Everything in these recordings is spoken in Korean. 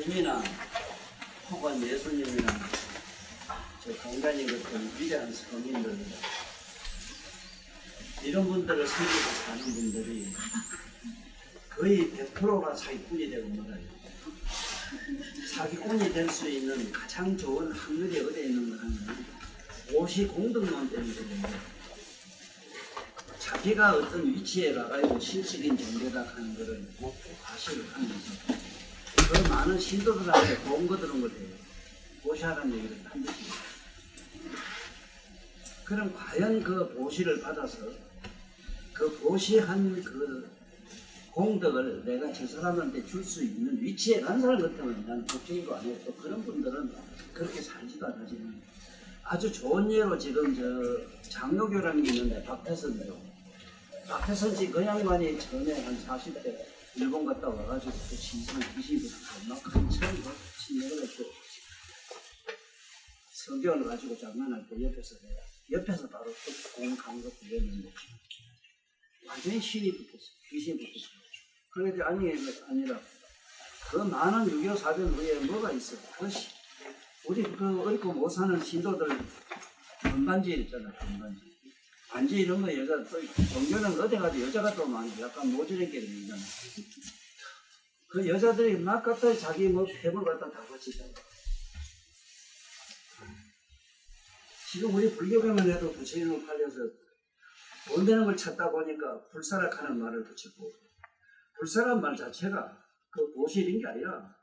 부처님이나 혹은 예수님이나 저 공자님 같은 위대한 성인들, 이런 분들을 섬기고 사는 분들이 거의 100%가 사기꾼이 되고 말아요. 사기꾼이 될 수 있는 가장 좋은 확률이 어디에 있는가 하면 오시 공덕론 때문에 자기가 어떤 위치에 가가지고 실질인 존재다 하는 것을 과시를 하면서 그 많은 신도들한테 돈 거두는 걸 해요. 보시하라는 얘기를 한 것입니다. 그럼 과연 그 보시를 받아서 그 보시한 그 공덕을 내가 저 사람한테 줄 수 있는 위치에 간 사람 같으면 난 걱정이도 안 해요. 또 그런 분들은 그렇게 살지도 않지만 아주 좋은 예로 지금 저 장로교라는 게 있는데 박태선이요. 박태선 씨 그 양반이 전에 한 40대 일본 갔다 와가지고 그 신선 귀신부터 막 한참 침략을 했고 성경을 가지고 장난할 때 옆에서 바로 공 강도 구했는데 완전히 신이 붙었어. 귀신이 붙었어. 그게 아니라 그 많은 6.25 사변 후에 뭐가 있어? 그것이 우리 그 어렵고 못 사는 신도들 건반지 있잖아. 건반지. 반지 이런 거 여자 또 종교는 어디 가도 여자가 또 많이 약간 모질하게 되잖아. 그 여자들이 막 갖다 자기 뭐 폐물 갖다 다 바치잖아. 지금 우리 불교계만 해도 부처님을 팔려서 돈 되는 걸 찾다 보니까 불사락하는 말을 붙였고, 불사란 말 자체가 그 보실인 게 아니라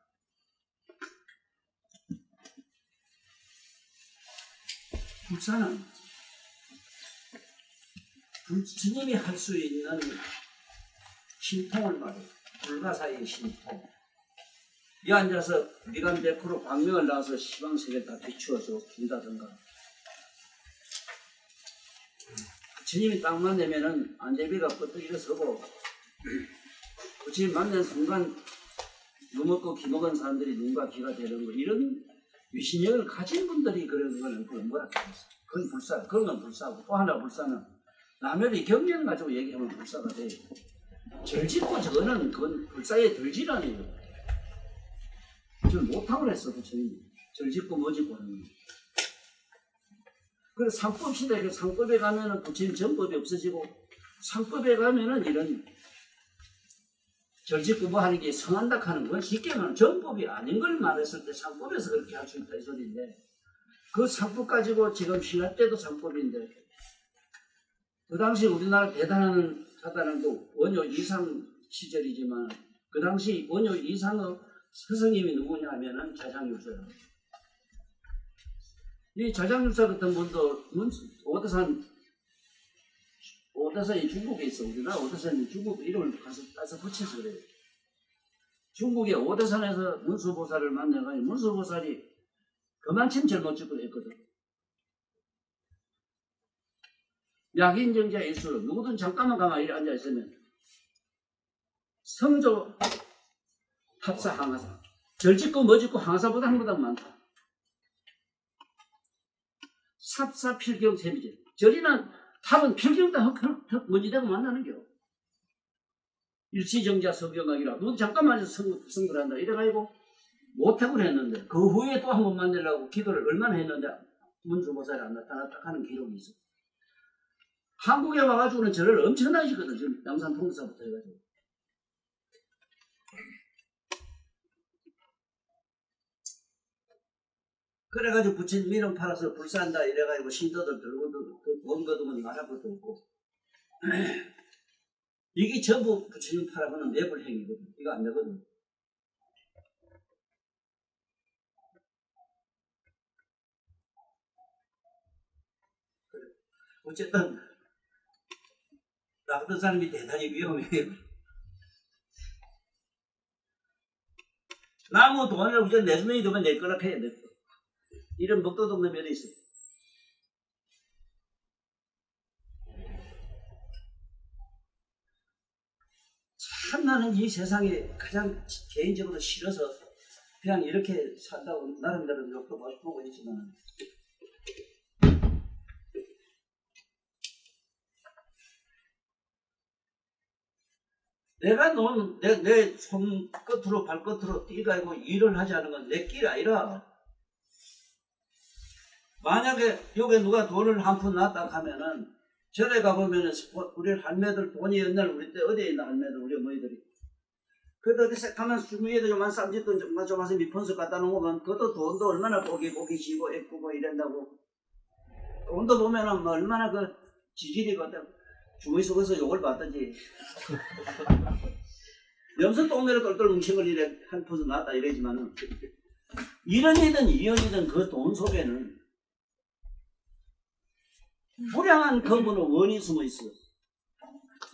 불사는 스님이 할 수 있는 신통을 말해. 불가사의 신통. 이 앉아서 미간 100% 광명을 나와서 시방세계를 다 비추어서 준다든가. 스님이 딱 만나면은 안제비가 뻗떡 일어서고 부처님 만난 순간 눈 먹고 귀 먹은 사람들이 눈과 귀가 되는 거, 이런 위신력을 가진 분들이 그런 거는 그건 뭐라 그랬어. 그건 불사, 그런 건 불사고, 또 하나 불사는 남의 경륜 가지고 얘기하면 불사가 돼. 절짓고 저거는 그건 불사의 들지라네요. 저 못하고 그랬어 부처님. 절짓고 뭐짓고 하는 거. 그래서 상법 시대에 상법에 가면은 부처님 정법이 없어지고, 상법에 가면은 이런 절짓고 뭐 하는 게 성한다 하는 건 쉽게 말하면 정법이 아닌 걸 말했을 때 상법에서 그렇게 할 수 있다 이 소리인데, 그 상법 가지고 지금 신라 때도 상법인데, 그 당시 우리나라 대단한 사단은 또 원효 이상 시절이지만 그 당시 원효 이상의 스승님이 누구냐 하면은 자장유사예요. 이 자장유사 같은 분도 오대산이 중국에 있어. 우리나라 오대산이 중국 이름을 가서 붙여서 그래요. 중국의 오대산에서 문수보살을 만나가지고 문수보살이 그만큼 젊어 죽고 했거든. 약인정자 일수로 누구든 잠깐만 가만히 앉아있으면 성조 합사 항하사, 절짓고 뭐짓고 항하사보다 한 보다 많다. 삽사필경 세미제, 절이나 탑은 필경도 뭐지되고 만나는겨. 일시정자 성경학이라 누구든 잠깐만 앉아서 성불을 한다 이래가지고 못하고 했는데, 그 후에 또 한 번 만나려고 기도를 얼마나 했는데 문수보살이 안 나타났다 하는 기록이 있어. 한국에 와가지고는 절을 엄청나게 하거든. 지금 양산 통사부터 해가지고. 그래가지고 부처님 이름 팔아서 불산다 이래가지고 신도들 들고도 돈 거두면 말할 것도 없고. 이게 전부 부처님 팔아보는 매불행위거든. 이거 안 되거든. 그래. 어쨌든 나 같은 사람이 대단히 위험해요. 나무 돈을 우선 내주면이 되면 내 거라 해야 돼. 이런 먹도 없는 면이 있어. 참 나는 이 세상에 가장 개인적으로 싫어서 그냥 이렇게 산다고 나름대로 욕도 보고 있지만, 내가 내 손 끝으로 발끝으로 뛰가지고 일을 하지 않은 건 내 길 아니라. 만약에 여기 누가 돈을 한 푼 놨다 하면은 절에 가보면은 우리 할매들 돈이 옛날 우리 때 어디에 있나 할매들 우리 어머니들이 그래도 어디 가면서 주머니에도 요만 쌈짓돈 좀 와서 밑펀석 갖다 놓으면 그것도 돈도 얼마나 보기 지고 애꾸고 이런다고 돈도 보면은 뭐 얼마나 그 지질이 같다 주머니 속에서 욕을 받든지 염소 똥내를 똘똘 뭉친 걸 이래 한 푼씩 놨다 이러지만은 이런이든 이연이든 그 돈 속에는 불량한 근본은 원인이 숨어 있어.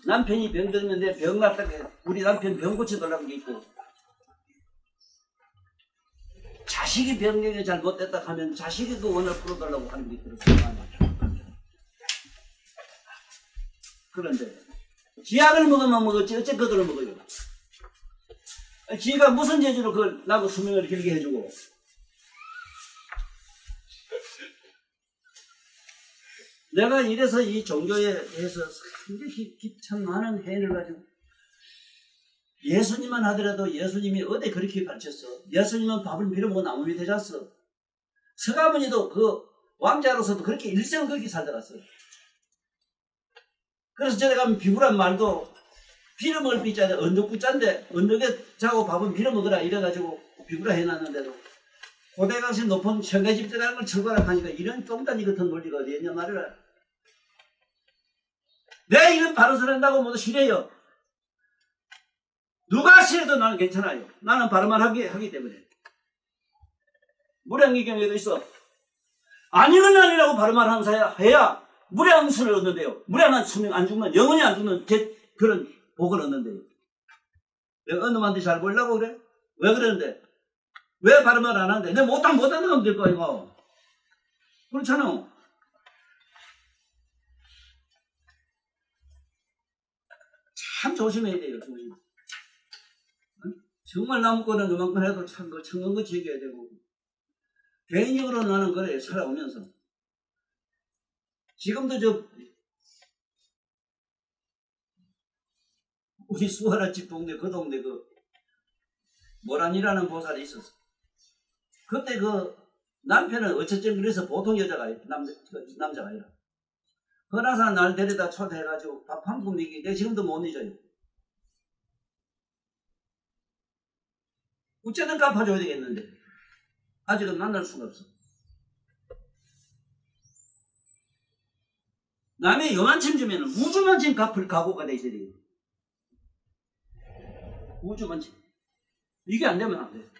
남편이 병들면 내 병 났다고 우리 남편 병 고쳐달라는 게 있고 자식이 병력이 잘못됐다 하면 자식이 그 원을 풀어달라고 하는 게 있거든. 그런데 지약을 먹으면 먹었지 어째 그들을 먹어요. 지가 무슨 재주로 그걸 나고 수명을 길게 해주고 내가 이래서 이 종교에 대해서 상당히 참 많은 해를 가지고 예수님만 하더라도 예수님이 어디 그렇게 가르쳤어. 예수님은 밥을 빌어먹고 나무 밑에 잤어. 서가모니도 그 왕자로서도 그렇게 일생을 그렇게 살다갔어요. 그래서 저에 가면 비구란 말도 빌어먹을 비자인데 언덕구자인데 언덕에 자고 밥은 빌어먹으라 이래가지고 비구라 해놨는데도 고대 당시 높은 청계집 들어가는 걸 철거하라 하니까 이런 똥단지 같은 논리가 어디 있냐 말이라. 내가 이건 바로 선한다고 모두 싫어요. 누가 싫어도 나는 괜찮아요. 나는 바로만 하기 때문에. 무량의경에도 있어. 아니면 아니라고 바로만 하는 사야 해야 무량한 수를 얻는데요. 무량한 수명 안 죽는 영원히 안 죽는 그런 복을 얻는데요. 내가 어느 놈한테 잘 보이려고 그래? 왜 그러는데? 왜 바로만 안 하는데? 내가 못하는 하면 될 거 아니고. 그렇잖아. 참 조심해야 돼요. 조심. 정말 나무 거는 요만큼 해도 참 청근거치 얘기해야 되고 개인적으로 나는 그래 살아오면서 지금도 우리 수아라집 동네 그 동네 그 모란이라는 보살이 있었어. 그때 그 남편은 어쨌든 그래서 보통 여자가 남자가 아니라 그나사 날 데려다 초대해가지고 밥 한 푼 먹이 내가 지금도 못 잊어요. 어쨌든 갚아줘야 되겠는데 아직은 만날 수가 없어. 남의 요만큼 주면 우주만큼 갚을 각오가 돼 있어야 돼요. 우주만큼. 이게 안 되면 안 돼.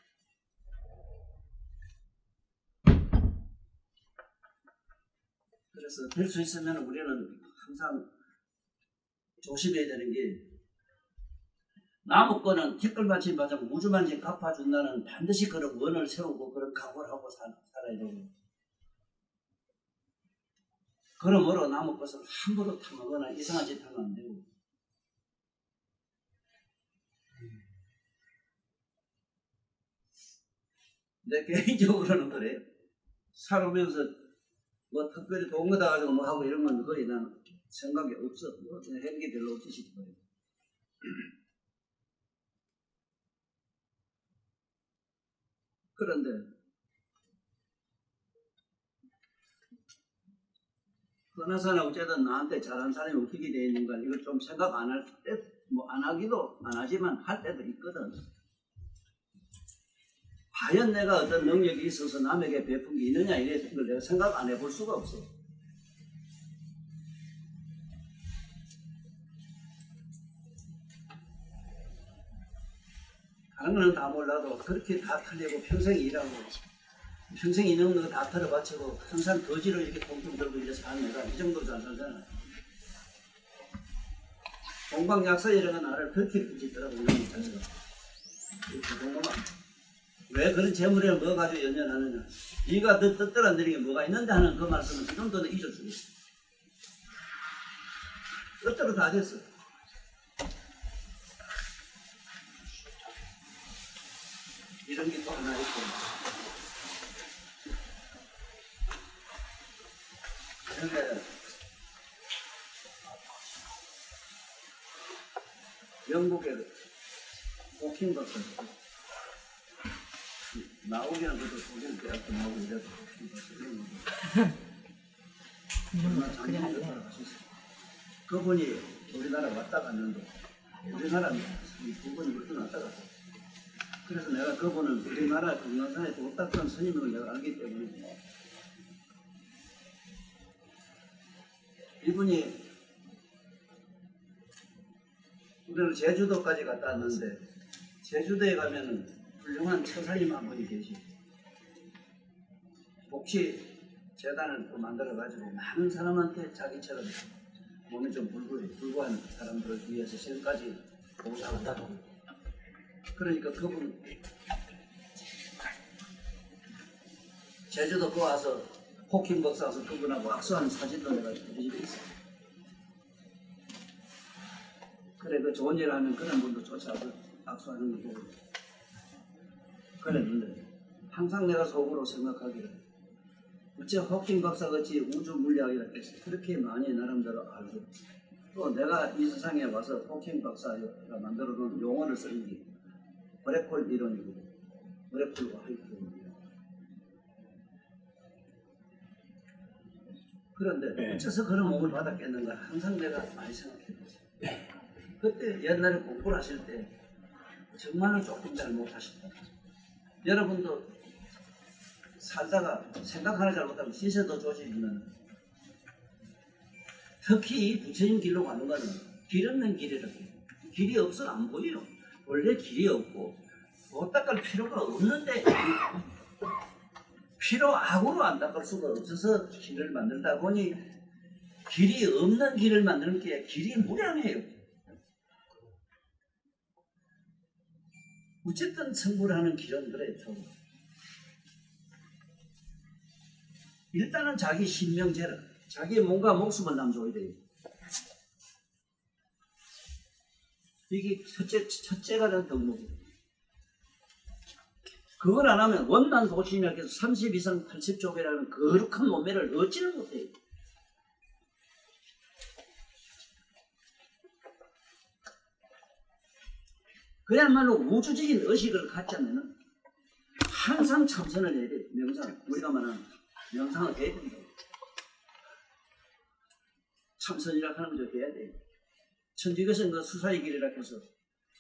그래서 될 수 있으면 우리는 항상 조심해야 되는 게 남의 거는 티끌만치 맞으면 우주만치 갚아준다는 반드시 그런 원을 세우고 그런 각오를 하고 살아야 되고 그러므로 남의 것을 함부로 탐하거나 이상한 짓 하면 안 되고 내 개인적으로는 그래요. 살아오면서 뭐 특별히 돈 거다 가지고 뭐 하고 이런 건 거의 나는 생각이 없어. 뭐 하는 게 별로 없지 싶어요. 그런데 그나저나 어쨌든 나한테 잘한 사람이 어떻게 되어 있는가 이걸 좀 생각 안 할 때, 뭐 안 하기도 안 하지만 할 때도 있거든. 과연 내가 어떤 능력이 있어서 남에게 베푼 게 있느냐 이런 걸 내가 생각 안 해볼 수가 없어. 다른 거는 다 몰라도 그렇게 다 틀리고 평생 일하고 평생 있는 거 다 털어바치고 항상 거지로 이렇게 통통 들고 이래 사는 애가 이 정도 잘 살잖아. 동방약사 이런 건 나를 그렇게 붙이더라고 이런 거 자체가. 왜 그런 재물에 뭐 가지고 연연하느냐. 네가 뜻대로 게 뭐가 있는데 하는 그 말씀은 그 정도는 잊어주겠어. 뜻대로 다 됐어. 이런 게 또 하나 있고. 그런데 영국의 호킹 박사 나오기는 그래도 독일 대학도 나오고 이래도 호킹 박사 이런 거 얼마나 장기를 돌아가셨어요. 그분이 우리나라 왔다 갔는데 우리나라 두 번이 그렇게 왔다 갔어요. 그래서 내가 그분은 우리나라 금강산에 도딱한 스님을 내가 알기 때문에 이분이 우리는 제주도까지 갔다 왔는데 제주도에 가면은 훌륭한 처사님 한 분이 계시고 복지 재단을 또 만들어가지고 많은 사람한테 자기처럼 몸이 좀 불구한 사람들을 위해서 지금까지 봉사한다고. 그러니까 그분 제주도 그 와서 호킹 박사 와서 그분하고 악수하는 사진도 내가 우리 집에 있어. 그래 그 좋은 일 하면 그런 분도 쫓아서 악수하는 거 보고 그랬는데 항상 내가 속으로 생각하기를 어째 호킹 박사 같이 우주 물리학이라 해서 그렇게 많이 나름대로 알고 또 내가 이 세상에 와서 호킹 박사가 만들어 놓은 용어를 쓰는 게 블랙홀 이론이고 블랙홀과 화이트홀. 그런데 어째서 그런 몸을 받았겠는가 항상 내가 많이 생각해봤어요. 그때 옛날에 공부를 하실 때 정말로 조금 잘 못하셨다. 여러분도 살다가 생각 하나 잘못하면 시세도 조지면 특히 이 부처님 길로 가는 거는 길 없는 길이라고. 길이 없어 안 보여요. 원래 길이 없고 못 닦을 필요가 없는데 필요악으로 안 닦을 수가 없어서 길을 만들다 보니 길이 없는 길을 만드는 게 길이 무량해요. 어쨌든 성불을 하는 길은 그래 좀 일단은 자기 신명제라 자기 몸과 목숨을 남줘야 돼요. 이게 첫째가 된 덕목이에요. 그걸 안 하면 원난 도신이라고 해서 30 이상 80쪽이라는 거룩한 몸매를 얻지는 못해요. 그야말로 우주적인 의식을 갖자면은 항상 참선을 해야 돼. 명상. 우리가 말하는 명상을 해야 된다. 참선이라고 하는 것도 해야 돼. 천주교에서는 그 수사의 길이라고 해서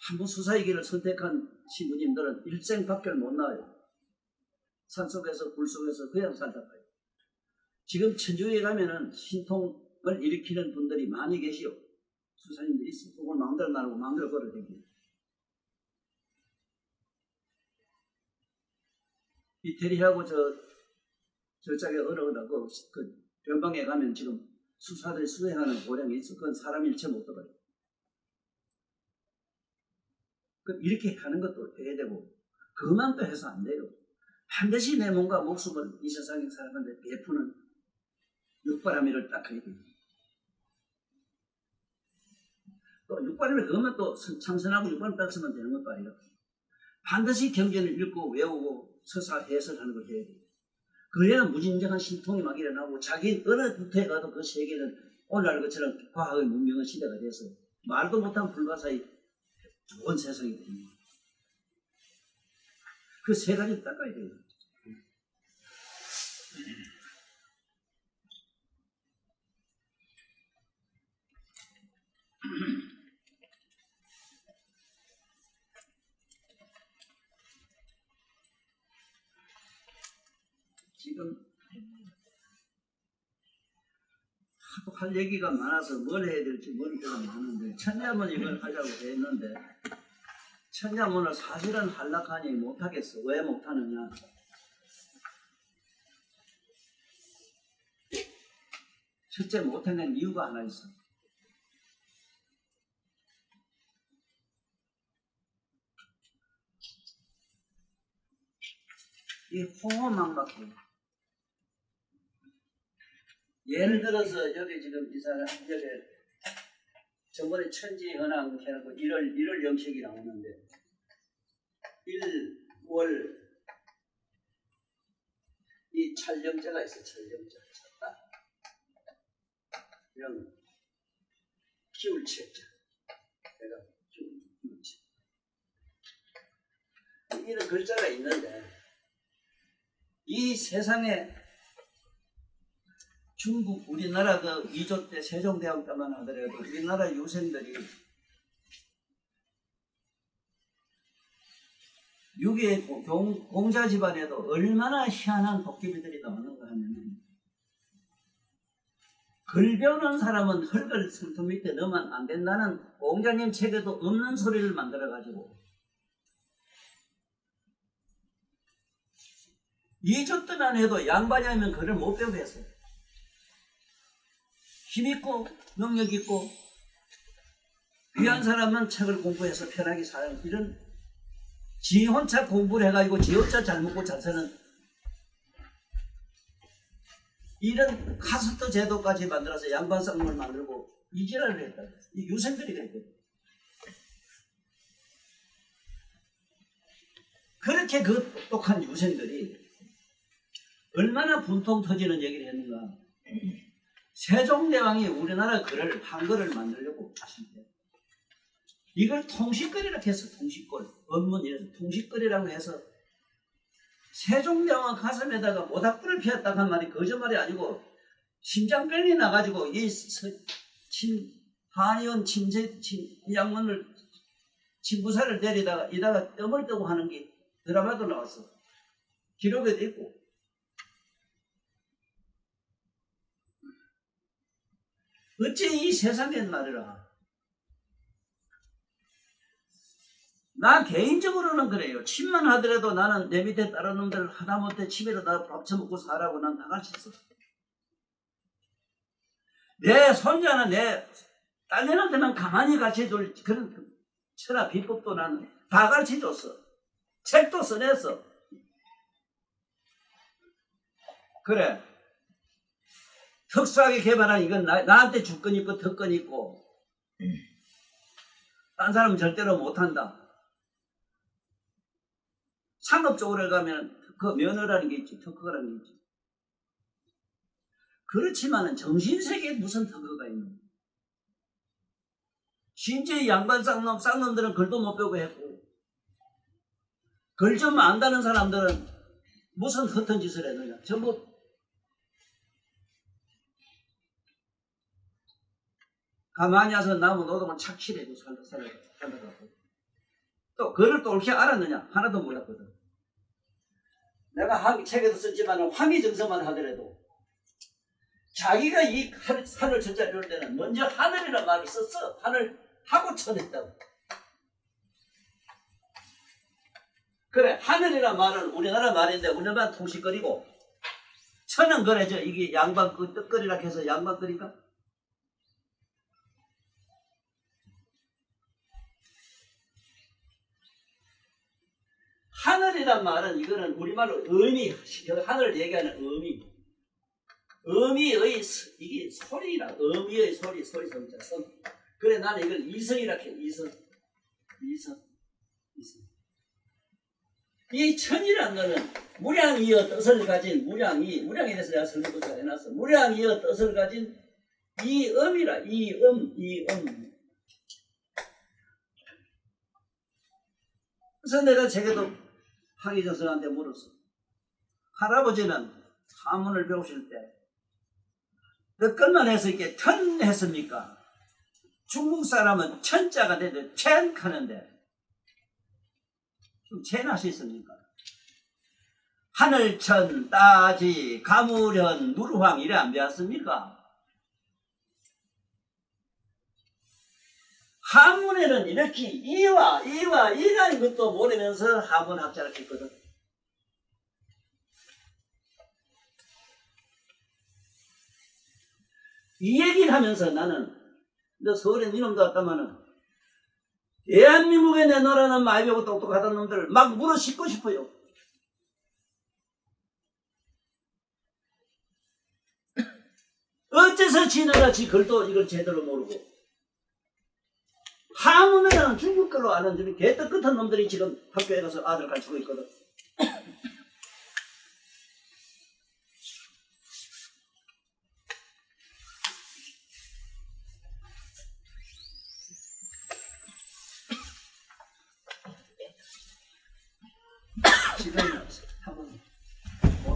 한번 수사의 길을 선택한 신부님들은 일생 밖을 못 나와요. 산속에서 굴속에서 그냥 살다 가요. 지금 천주교에 가면은 신통을 일으키는 분들이 많이 계시오. 수사님들이 있어. 그걸 마음대로 나르고 마음대로 걸어다니고. 이태리하고 저 짝에 얼어가다 그 변방에 가면 지금 수사들이 수행하는 고량이 있어. 그건 사람 일체 못 떠버려. 이렇게 가는 것도 해야 되고 그만 또 해서 안 돼요. 반드시 내 몸과 목숨을 이 세상에 사람한테 베푸는 육바라밀을 딱 해야 돼요. 또 육바라밀 그것만 또 참선하고 육바라밀 딱 쓰면 되는 것도 아니라 반드시 경전을 읽고 외우고 서사 해설하는 걸 해야 돼요. 그래야 무진정한 신통이 막 일어나고 자기 어느 부터에 가도 그 세계는 오늘날 것처럼 과학의 문명의 시대가 돼서 말도 못한 불가사의 좋은 세상이 됩니다. 그 세 가지 닦아야 돼요. 지금 하도 할 얘기가 많아서 뭘 해야 될지 모르겠가 많은데 천자문 이걸 하자고 했는데 천자문을 사실은 한락하니 못하겠어. 왜 못하느냐? 첫째 못하는 이유가 하나 있어. 이 홍어망박해. 예를 들어서 여기 지금 이 사람 여기 저번에 천지현황 해놓고 1월 영식이 나오는데 1월 이 찰영자가 있어. 찰영자 찾다. 이런 기울책자. 내가 기울. 이런 글자가 있는데 이 세상에 중국 우리나라 그 2조 때 세종대왕 때만 하더라도 우리나라 유생들이 6.25 공자 집안에도 얼마나 희한한 도깨비들이 나오는가 하면 글 배우는 사람은 흙을 손톱 밑에 넣으면 안 된다는 공자님 책에도 없는 소리를 만들어가지고 2조 때만 해도 양반이 하면 글을 못 배우게 했어요. 힘있고 능력있고 귀한 사람은 책을 공부해서 편하게 사는 이런 지 혼자 공부를 해가지고 지 혼자 잘 먹고 잘 사는 이런 카스트 제도까지 만들어서 양반 쌍놈을 만들고 이 지랄을 했다. 이 유생들이 그랬거든. 그렇게 그 똑똑한 유생들이 얼마나 분통 터지는 얘기를 했는가. 세종대왕이 우리나라 글을 한글을 만들려고 하실 때 이걸 통시글이라고 해서 통시글 언문이라서 통시글이라고 해서 세종대왕 가슴에다가 모닥불을 피웠다고 한 말이 거짓말이 아니고 심장병이 나가지고 이 한의원 양문을 친구사를 내리다가 이다가 뜸을 뜨고 하는 게 드라마도 나왔어. 기록에도 있고. 어째 이 세상에 말이라. 나 개인적으로는 그래요. 침만 하더라도 나는 내 밑에 다른 놈들 하다못해 집에다 밥 처먹고 살라고 난 다 가르쳤어. 내 손자는 내 딸내한테만 가만히 가르쳐줄 그런 철학 비법도 나는 다 가르쳐줬어. 책도 써냈어. 그래. 특수하게 개발한 이건 나한테 주권 있고 특권 있고 딴 사람은 절대로 못한다. 상업적으로 가면 그 면허라는 게 있지, 특허라는 게 있지. 그렇지만은 정신세계에 무슨 특허가 있는 거야. 심지어 양반 쌍놈들은 글도 못 배우고 했고, 글 좀 안다는 사람들은 무슨 허튼 짓을 했느냐. 전부 가만히 와서 나무 노동을 착실해도 살다가고. 또 글을 또 옳게 알았느냐? 하나도 몰랐거든. 내가 책에도 썼지만 황희정서만 하더라도 자기가 이 하늘 천자 이럴 때는 먼저 하늘이라는 말을 썼어. 하늘 하고 쳐냈다고. 그래, 하늘이라는 말은 우리나라 말인데 우리나라 통시거리고 천은 그래죠. 이게 양반 그 뜻거리라 해서 양반거리가 하늘이란 말은 이거는 우리말로 의미, 하늘을 얘기하는 의미의 이게 소리라, 의미의 소리 성자, 성. 그래 나는 이걸 이성이라 해. 이성. 이 천이란 거는 무량이여 뜻을 가진 무량에 대해서 내가 설명도 잘 해놨어. 무량이여 뜻을 가진 이 음이라, 이 음. 그래서 내가 제게도 황희정선한테 물었어. 할아버지는 한문을 배우실 때 몇 글만 해서 이렇게 천 했습니까? 중국 사람은 천자가 되는데 첸 하는데 좀 첸 할 수 있습니까? 하늘천, 따지, 가무련, 누르황 이래 안 배웠습니까? 한문에는 이렇게 이라는 것도 모르면서 한문 학자를 했거든. 이 얘기를 하면서 나는 너 서울에 이놈도 왔다마는 대한민국에 내놓으라는 많이 배우고 똑똑하다는 놈들을 막 물어 싣고 싶어요. 어째서 지네가 지 글도 이걸 제대로 모르고 한문에는 중국글로 아는 저런 개떡 같은 놈들이 지금 학교에 가서 아들 가르치고 있거든.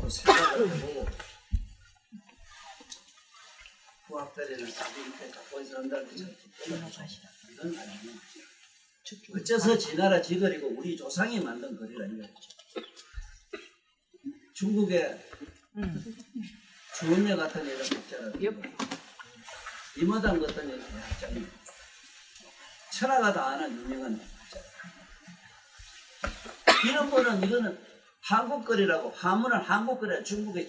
한번 생각을 해보고 부학들에는 자기 밑에 갖고 있어 한다는 게 이건 아니에요. 어째서 지나라 지거리고 우리 조상이 만든 거리라 이거죠. 중국에 주원내 같은 애가 학자라 이모당 같은 애가 학자입니다. 천하가 다 아는 유명한 학자. 이런 거는 이거는 한국거리라고 화문은 한국거리라 중국의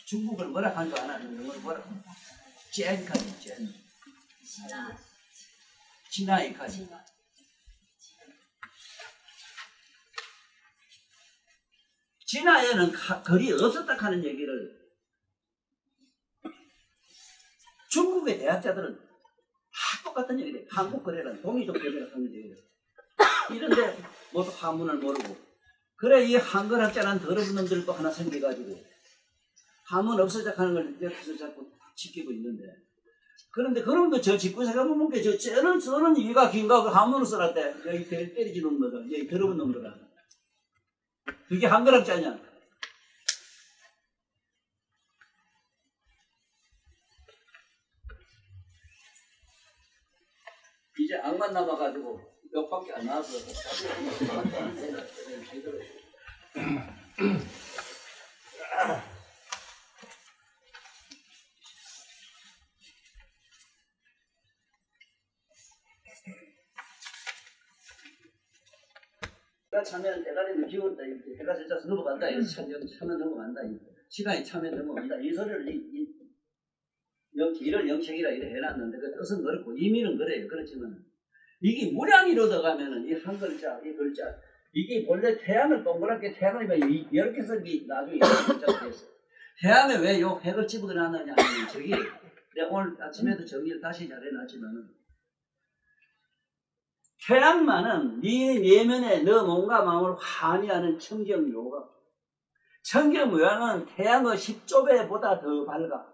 중국을 뭐라 하는 거 안 하는 영어를 뭐라 하는 거 젠까지 젠 진화이까지 진화에는 거리 없었다 하는 얘기를 중국의 대학자들은 다 똑같은 얘기를 해요. 한국거래란 동이족거래라 하는 얘기를 해요. 이런데 모두 한문을 모르고 그래 이 한글학자란 더러운 놈들도 하나 생겨가지고 한문 없어져 가는 걸 옆에서 자꾸 지키고 있는데 그런데 그놈도 저 짓고 생각해보면 쟤는 쓰는 이가 긴가 그 한문을 써놨대. 여기 때리지 놈들아 여기 더러운 놈들아 그게 한글학자냐. 이제 악만 남아가지고 몇 밖에 안 나와서 내가 차면 대가리는 비웠다 해가 진짜 넘어간다 차면 넘어간다 시간이 차면 넘어간다 이 소리를 일을 영책이라 이래 해놨는데 그 뜻은 그렇고 의미는 그래요. 그렇지만 이게 무량이로 들어가면은 이 한 글자 이 글자 이게 본래 태양을 동그랗게 태양을 이렇게 써기 나중에 이렇게 글자가 됐어. 태양에 왜 요 핵을 집어넣었느냐 하면 저기 내가 오늘 아침에도 정리를 다시 잘 해놨지만은 태양만은 네 내면에 너 몸과 마음을 환희하는 청정묘가 청정묘는 태양의 10조배보다 더 밝아.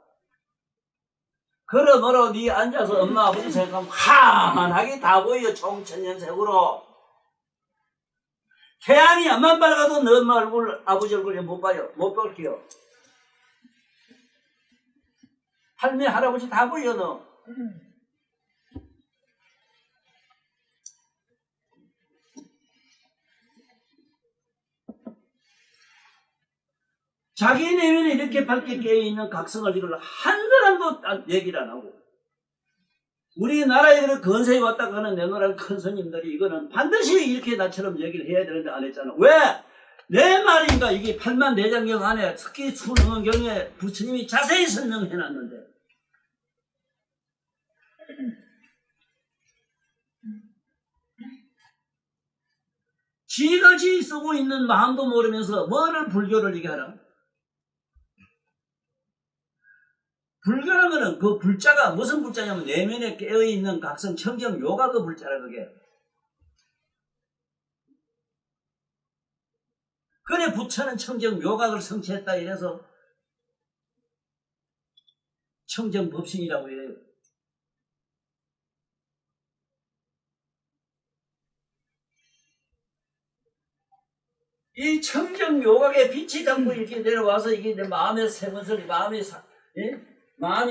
그러므로 네 앉아서 엄마 아버지 생각하면 환하게 다 보여 총천연색으로. 태양이 안만 밝아도 너 엄마 얼굴 아버지 얼굴 못 봐요. 못 볼게요. 할매 할아버지 다 보여 너. 자기 내면에 이렇게 밝게 깨어있는 각성을 이걸 한 사람도 얘기를 안 하고 우리나라에 그런 건세에 왔다 가는 내노란 큰 스님들이 이거는 반드시 이렇게 나처럼 얘기를 해야 되는데 안 했잖아. 왜? 내 말인가 이게 84장경 안에 특히 수능경에 부처님이 자세히 설명해 놨는데 지가 지 쓰고 있는 마음도 모르면서 뭐를 불교를 얘기하라? 불교라는 거는 그 불자가 무슨 불자냐면 내면에 깨어있는 각성 청정 요가 그 불자라 그게. 그래 부처는 청정 요각을 성취했다 이래서 청정 법신이라고 해요. 이 청정 요각의 빛이 자꾸 이렇게 내려와서 이게 내 마음의 세문설이 마음이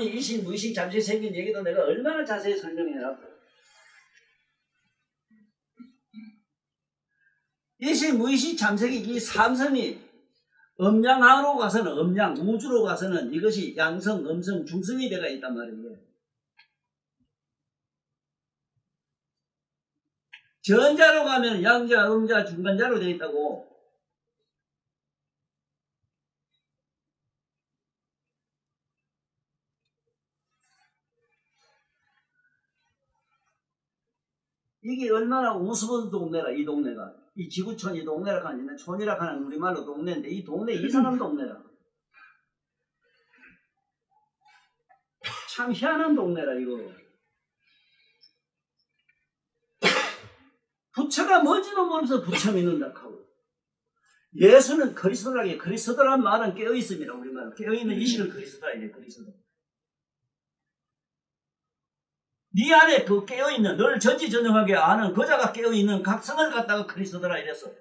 이식 무의식 잠시 생긴 얘기도 내가 얼마나 자세히 설명해놨고 이식 무의식 잠식이 이 삼성이 음양으로 가서는 음양 우주로 가서는 이것이 양성 음성 중성이 되어 있단 말이에요. 전자로 가면 양자 음자 중간자로 되어 있다고. 이게 얼마나 우스운 동네라 이 동네가. 이 지구촌 이 동네라 하는 촌이라 하는 우리말로 동네인데 이 동네 이상한 동네라. 참 희한한 동네라 이거. 부처가 뭔지도 모르면서 부처 믿는다 하고 예수는 그리스도라기에 그리스도란 말은 깨어있습니다. 우리말은 깨어있는 이식을 그리스도라 이래 그리스도. 네 안에 그 깨어있는 늘 전지전능하게 아는 그자가 깨어있는 각성을 갖다가 그리스도라 이랬어.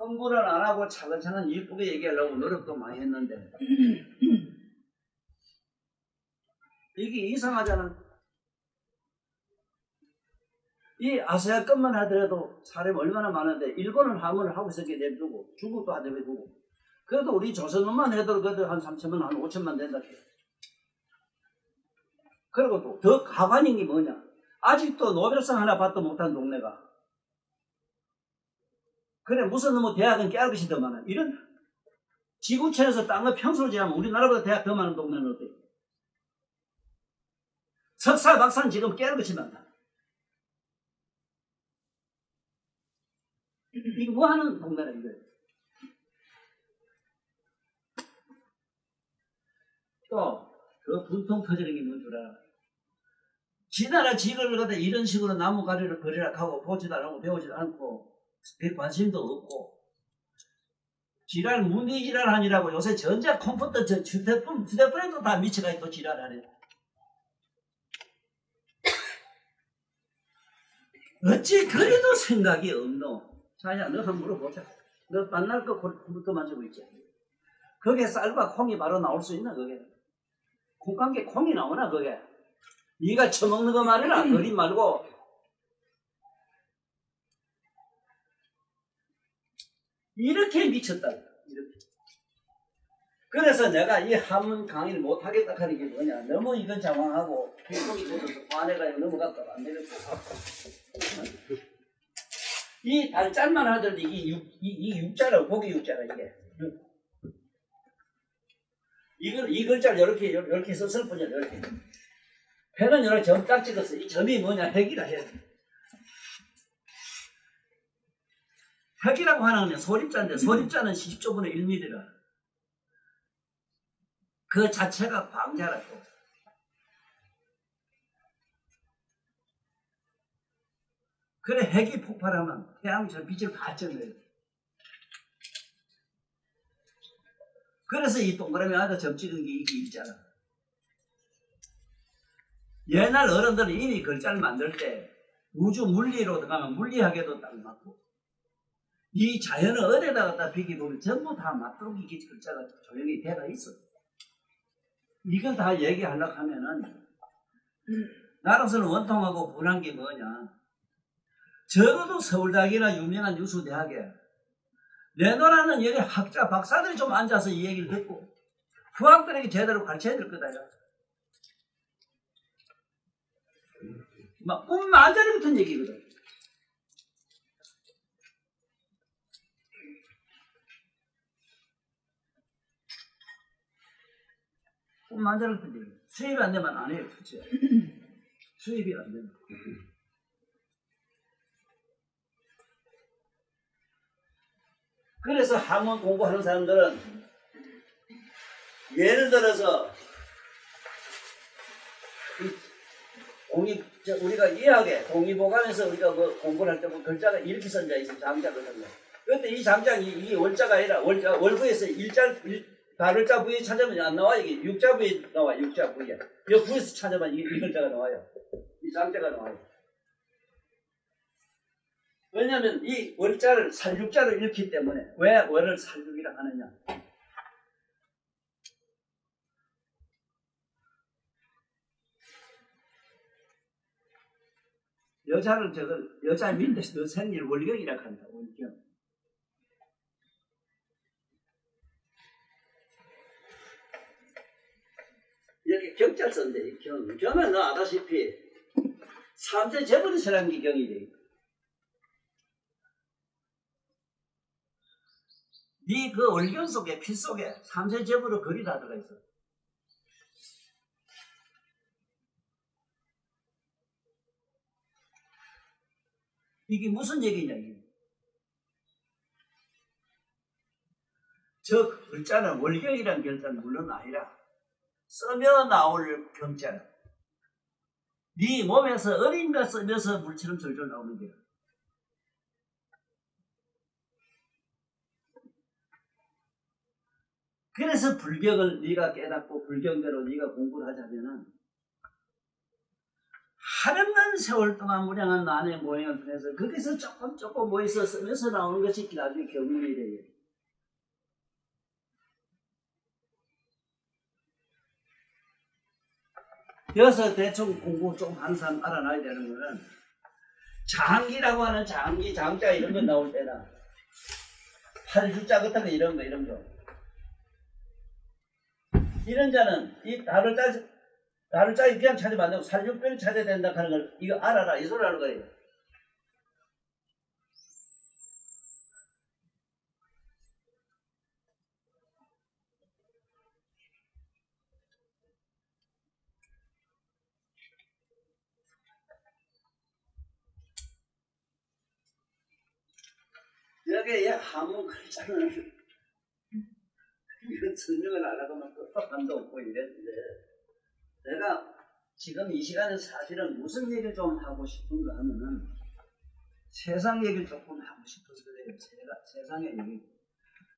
흥분을 안 하고 차근차근 이쁘게 얘기하려고 노력도 많이 했는데 이게 이상하잖아. 이 아시아 것만 하더라도 사람이 얼마나 많은데 일본은 하문을 하고 있었게 내두고 중국도 하더라도 해두고 그래도 우리 조선만 해도 그래도 한 3천만 한 5천만 된다. 그리고 또 더 가관인 게 뭐냐. 아직도 노벨상 하나 받도 못한 동네가 그래 무슨 뭐 대학은 깨알 것이 더 많아. 이런 지구촌에서 땅을 평수로 제하면 우리나라보다 대학 더 많은 동네는 어때요? 석사 박사는 지금 깨알 것이 많다. 이게 뭐 하는 동네라 이거예요. 또 그 분통 터지는 게 뭔 줄 알아? 지나라 지를 갖다 이런 식으로 나무 가리를 그리라 하고 보지도 않고 배우지도 않고 별 관심도 없고 지랄 문의 지랄하니라고 요새 전자 컴퓨터 저 휴대폰에도 다 미쳐가 또 지랄하네. 어찌 그래도 생각이 없노? 자야 너 한번 물어보자. 너 만날 거 컴퓨터 만지고 있지? 그게 쌀과 콩이 바로 나올 수 있나 그게? 콩감게 콩이 나오나 그게? 네가 처먹는 거 말이라 그림 말고 이렇게 미쳤다. 이렇게. 그래서 내가 이 한문 강의를 못하겠다 하는 게 뭐냐. 너무 이건 장황하고 필속이 묻어서 화내가 넘어갔다가 안 되겠고 이 발짤만 하더라도 이 육자라 고기 육자라 이게 이 글자를 이렇게 썼을 뿐이야. 이렇게 펜은 이렇게 점 딱 찍었어. 이 점이 뭐냐. 핵이라 핵. 핵이라고 하는 건 소립자인데 소립자는 10조분의 1mm라. 그 자체가 광자라고. 그래 핵이 폭발하면 태양이 저 빛을 발전해요. 그래서 이 동그라미 안에 점 찍은 게 이게 있잖아. 옛날 어른들은 이미 글자를 만들 때 우주 물리로 들어가면 물리학에도 딱 맞고 이 자연을 어디다 갖다 비기보면 전부 다 맞도록 이 글자가 조용히 되어 있어. 이걸 다 얘기하려고 하면은 나로서는 원통하고 분한 게 뭐냐. 적어도 서울대학이나 유명한 유수대학에 내노라는 여기 학자 박사들이 좀 앉아서 이 얘기를 듣고 후학들에게 제대로 가르쳐야 될 거다. 막 꿈만자리 같은 얘기거든. 꿈만자리 같은 얘기. 수입이 안 되면 안 해요. 그치? 수입이 안 되면. 그래서 학문 공부하는 사람들은 예를 들어서 우리가 이해하게 동의보감에서 우리가 뭐 공부를 할 때 뭐 글자가 이렇게 써져 있어. 장자가 써져. 그런데 이 장자는 이 월자가 아니라 월부에서 발을자 부위 찾으면 안 나와. 이게 육자 부위 나와. 육자 부위야. 이 부에서 찾으면 이 글자가 나와요. 이 장자가 나와요. 왜냐하면 이 월자를 살육자로 읽기 때문에. 왜 월을 살육이라 하느냐. 여자를 여자 밑에서 너 생일 월경이라 한다. 월경. 이렇게 경자를 썼는데 경은 너 아다시피 3세 재벌이 서란 게 경이 돼. 네 그 월경 속에 피 속에 3세 재벌의 글이 다 들어가 있어. 이게 무슨 얘기냐 이게. 저 글자는 월경이라는 글자는 물론 아니라 써며 나올 경자라. 네 몸에서 어린가 써며서 물처럼 절절 나오는 거야. 그래서 불경을 네가 깨닫고 불경대로 네가 공부를 하자면은 하렵는 세월 동안 무량한 난의 모행을 통해서 거기서 조금 모여서 쓰면서 나오는 것이 나중에 경문이 돼요. 여기서 대충 공부 좀 하는 사람 알아놔야 되는 거는 장기라고 하는 장기, 장자 이런 거 나올 때나 팔주자 같은 거 이런 거 이런 자는 이 다를 짝이 그냥 찾으면 안 되고 살육별을 찾아야 된다 하는 걸 이거 알아라 이 소리 하는 거예요. 여기에 한문 글자는 이거 설명을 안 하고만 뜻밖함도 없고 이랬는데 내가 지금 이 시간에 사실은 무슨 얘기를 좀 하고 싶은가 하면은 세상 얘기를 조금 하고 싶어서 그래요. 세상의 얘기.